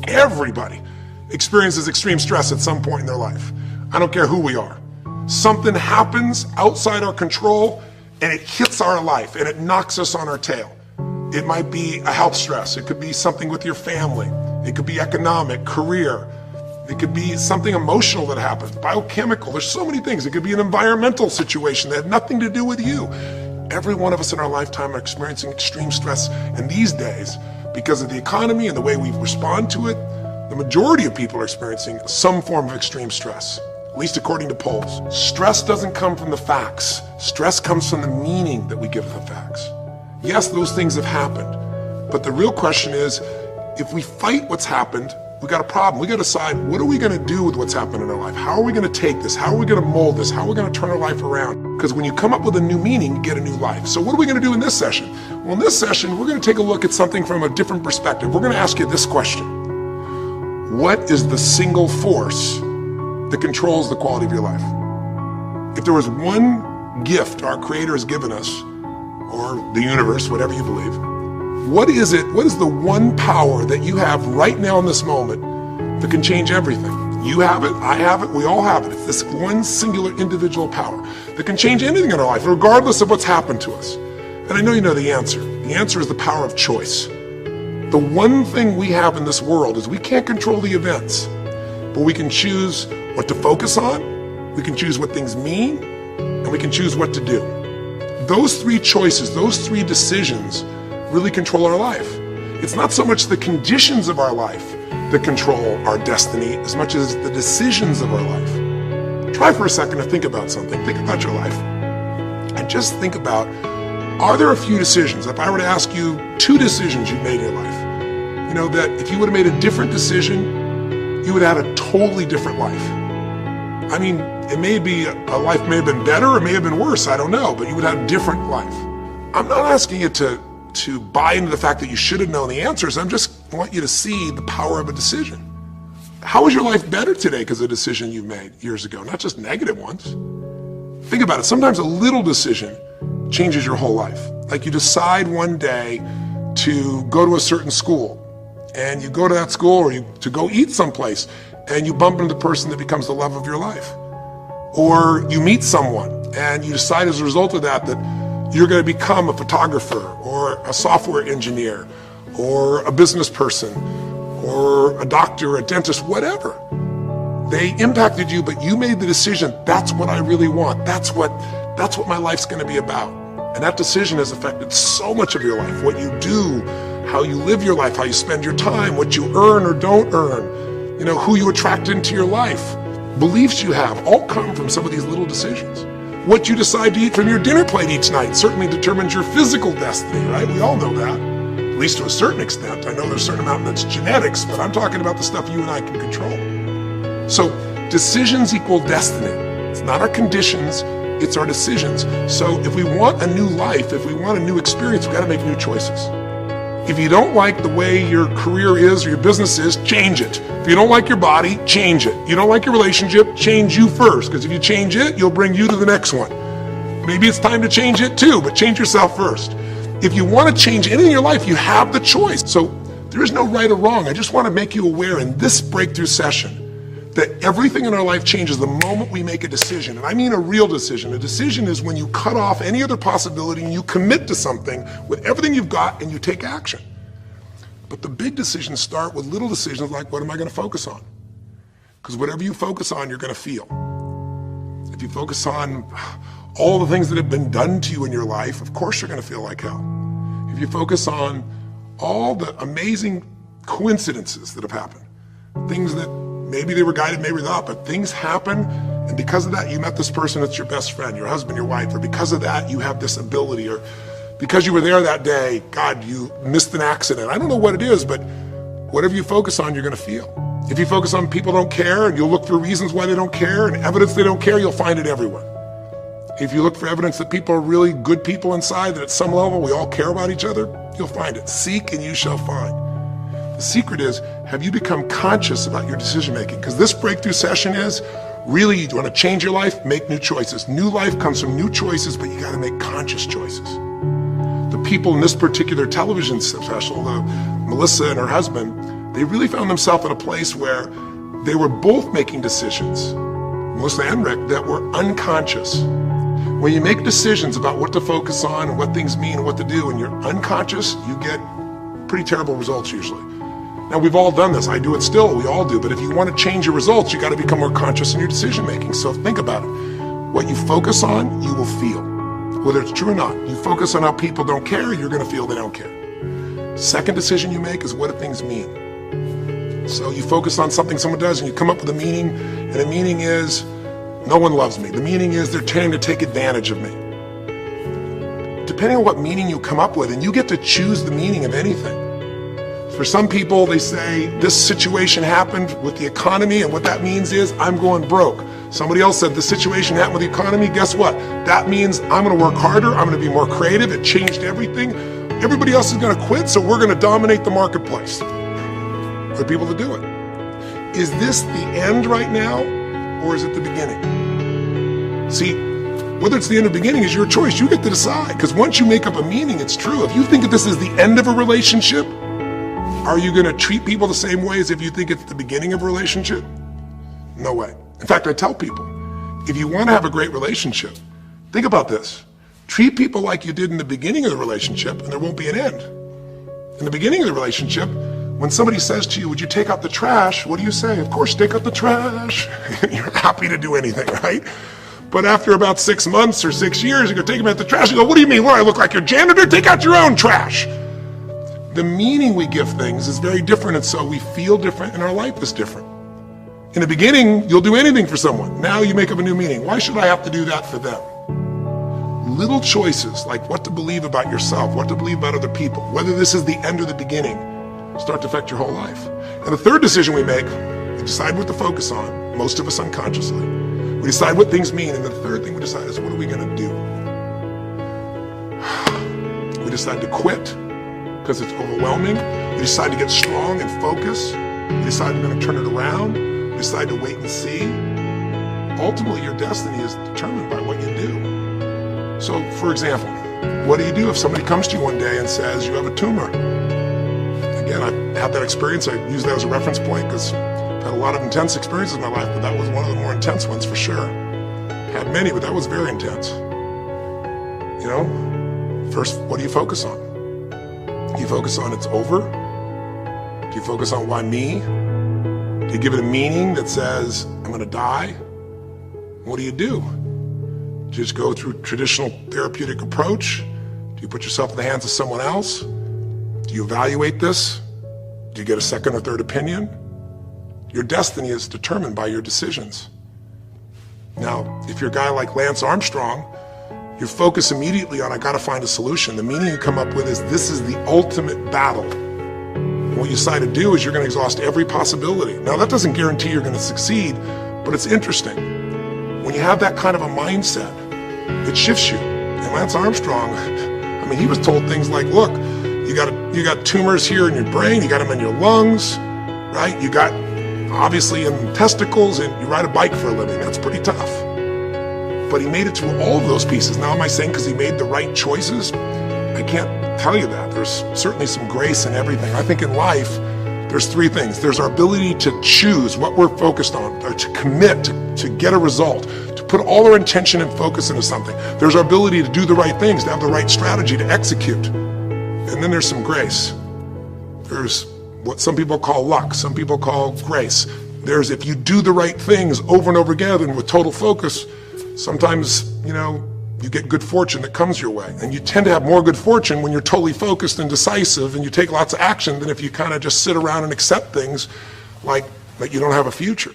Everybody experiences extreme stress at some point in their life. I don't care who we are. Something happens outside our control and it hits our life and it knocks us on our tail. It might be a health stress. It could be something with your family. It could be economic, career. It could be something emotional that happens, biochemical. There's so many things. It could be an environmental situation that had nothing to do with you. Every one of us in our lifetime are experiencing extreme stress. And these days, because of the economy and the way we respond to it, the majority of people are experiencing some form of extreme stress, at least according to polls. Stress doesn't come from the facts. Stress comes from the meaning that we give the facts. Yes, those things have happened, but the real question is, if we fight what's happened, we got a problem. We got to decide, what are we going to do with what's happened in our life? How are we going to take this? How are we going to mold this? How are we going to turn our life around? Because when you come up with a new meaning, you get a new life. So what are we going to do in this session? Well, in this session, we're going to take a look at something from a different perspective. We're going to ask you this question. What is the single force that controls the quality of your life? If there was one gift our Creator has given us, or the universe, whatever you believe, what is it? What is the one power that you have right now in this moment that can change everything? You have it, I have it, we all have it. It's this one singular individual power that can change anything in our life, regardless of what's happened to us. And I know you know the answer. The answer is the power of choice. The one thing we have in this world is we can't control the events, but we can choose what to focus on, we can choose what things mean, and we can choose what to do. Those three choices, those three decisions really control our life. It's not so much the conditions of our life that control our destiny as much as the decisions of our life. Try for a second to think about something. Think about your life. And just think about, are there a few decisions? If I were to ask you 2 decisions you made in your life, you know, that if you would have made a different decision, you would have had a totally different life. I mean, it may be, a life may have been better or may have been worse, I don't know, but you would have a different life. I'm not asking you to buy into the fact that you should have known the answers. I just want you to see the power of a decision. How is your life better today because of a decision you made years ago, not just negative ones? Think about it. Sometimes a little decision changes your whole life. Like you decide one day to go to a certain school, and you go to that school, or to go eat someplace, and you bump into the person that becomes the love of your life. Or you meet someone, and you decide as a result of that you're going to become a photographer or a software engineer or a business person or a doctor, a dentist, whatever. They impacted you, but you made the decision, that's what I really want. That's what my life's going to be about. And that decision has affected so much of your life. What you do, how you live your life, how you spend your time, what you earn or don't earn, you know, who you attract into your life, beliefs you have, all come from some of these little decisions. What you decide to eat from your dinner plate each night certainly determines your physical destiny, right? We all know that, at least to a certain extent. I know there's a certain amount that's genetics, but I'm talking about the stuff you and I can control. So decisions equal destiny. It's not our conditions, it's our decisions. So if we want a new life, if we want a new experience, we've got to make new choices. If you don't like the way your career is or your business is, change it. If you don't like your body, change it. You don't like your relationship, change you first, because if you change it, you'll bring you to the next one. Maybe it's time to change it too, but change yourself first. If you want to change anything in your life, you have the choice. So there is no right or wrong. I just want to make you aware in this breakthrough session that everything in our life changes the moment we make a decision. And I mean a real decision. A decision is when you cut off any other possibility and you commit to something with everything you've got and you take action. But the big decisions start with little decisions like, what am I going to focus on? Because whatever you focus on, you're going to feel. If you focus on all the things that have been done to you in your life, of course you're going to feel like hell. If you focus on all the amazing coincidences that have happened, things that maybe they were guided, maybe not, but things happen, and because of that, you met this person that's your best friend, your husband, your wife, or because of that, you have this ability, or because you were there that day, God, you missed an accident. I don't know what it is, but whatever you focus on, you're going to feel. If you focus on people don't care, and you'll look for reasons why they don't care, and evidence they don't care, you'll find it everywhere. If you look for evidence that people are really good people inside, that at some level we all care about each other, you'll find it. Seek and you shall find. The secret is, have you become conscious about your decision making? Because this breakthrough session is, really, you want to change your life, make new choices. New life comes from new choices, but you got to make conscious choices. The people in this particular television special, Melissa and her husband, they really found themselves in a place where they were both making decisions, Melissa and Rick, that were unconscious. When you make decisions about what to focus on and what things mean and what to do, and you're unconscious, you get pretty terrible results usually. Now, we've all done this. I do it still. We all do. But if you want to change your results, you got to become more conscious in your decision making. So think about it. What you focus on, you will feel. Whether it's true or not. You focus on how people don't care, you're going to feel they don't care. Second decision you make is what do things mean. So you focus on something someone does and you come up with a meaning, and the meaning is no one loves me. The meaning is they're trying to take advantage of me. Depending on what meaning you come up with, and you get to choose the meaning of anything. For some people, they say, this situation happened with the economy, and what that means is I'm going broke. Somebody else said, this situation happened with the economy, guess what? That means I'm gonna work harder, I'm gonna be more creative, it changed everything. Everybody else is gonna quit, so we're gonna dominate the marketplace. For people to do it. Is this the end right now, or is it the beginning? See, whether it's the end or beginning is your choice, you get to decide, because once you make up a meaning, it's true. If you think that this is the end of a relationship, are you gonna treat people the same way as if you think it's the beginning of a relationship? No way. In fact, I tell people, if you wanna have a great relationship, think about this. Treat people like you did in the beginning of the relationship, and there won't be an end. In the beginning of the relationship, when somebody says to you, would you take out the trash? What do you say? Of course, take out the trash. You're happy to do anything, right? But after about 6 months or 6 years, you go take them out the trash. You go, what do you mean? What, I look like your janitor? Take out your own trash. The meaning we give things is very different, and so we feel different, and our life is different. In the beginning, you'll do anything for someone. Now you make up a new meaning. Why should I have to do that for them? Little choices, like what to believe about yourself, what to believe about other people, whether this is the end or the beginning, start to affect your whole life. And the third decision we make, we decide what to focus on, most of us unconsciously. We decide what things mean, and the third thing we decide is what are we gonna do? We decide to quit because it's overwhelming. We decide to get strong and focus. We decide we're gonna turn it around. We decide to wait and see. Ultimately, your destiny is determined by what you do. So, for example, what do you do if somebody comes to you one day and says you have a tumor? Again, I've had that experience. I use that as a reference point because I've had a lot of intense experiences in my life, but that was one of the more intense ones for sure. Had many, but that was very intense. You know, first, what do you focus on? Do you focus on it's over? Do you focus on why me? Do you give it a meaning that says, I'm gonna die? What do you do? Do you just go through traditional therapeutic approach? Do you put yourself in the hands of someone else? Do you evaluate this? Do you get a second or third opinion? Your destiny is determined by your decisions. Now, if you're a guy like Lance Armstrong, you focus immediately on, I gotta find a solution. The meaning you come up with is, this is the ultimate battle. And what you decide to do is you're gonna exhaust every possibility. Now, that doesn't guarantee you're gonna succeed, but it's interesting. When you have that kind of a mindset, it shifts you. And Lance Armstrong, I mean, he was told things like, look, you got tumors here in your brain, you got them in your lungs, right? You got, obviously, in testicles, and you ride a bike for a living. That's pretty tough. But he made it through all of those pieces. Now, am I saying because he made the right choices? I can't tell you that. There's certainly some grace in everything. I think in life, there's three things. There's our ability to choose what we're focused on, or to commit, to get a result, to put all our intention and focus into something. There's our ability to do the right things, to have the right strategy, to execute. And then there's some grace. There's what some people call luck, some people call grace. There's if you do the right things over and over again and with total focus, sometimes, you know, you get good fortune that comes your way. And you tend to have more good fortune when you're totally focused and decisive and you take lots of action than if you kind of just sit around and accept things like that you don't have a future.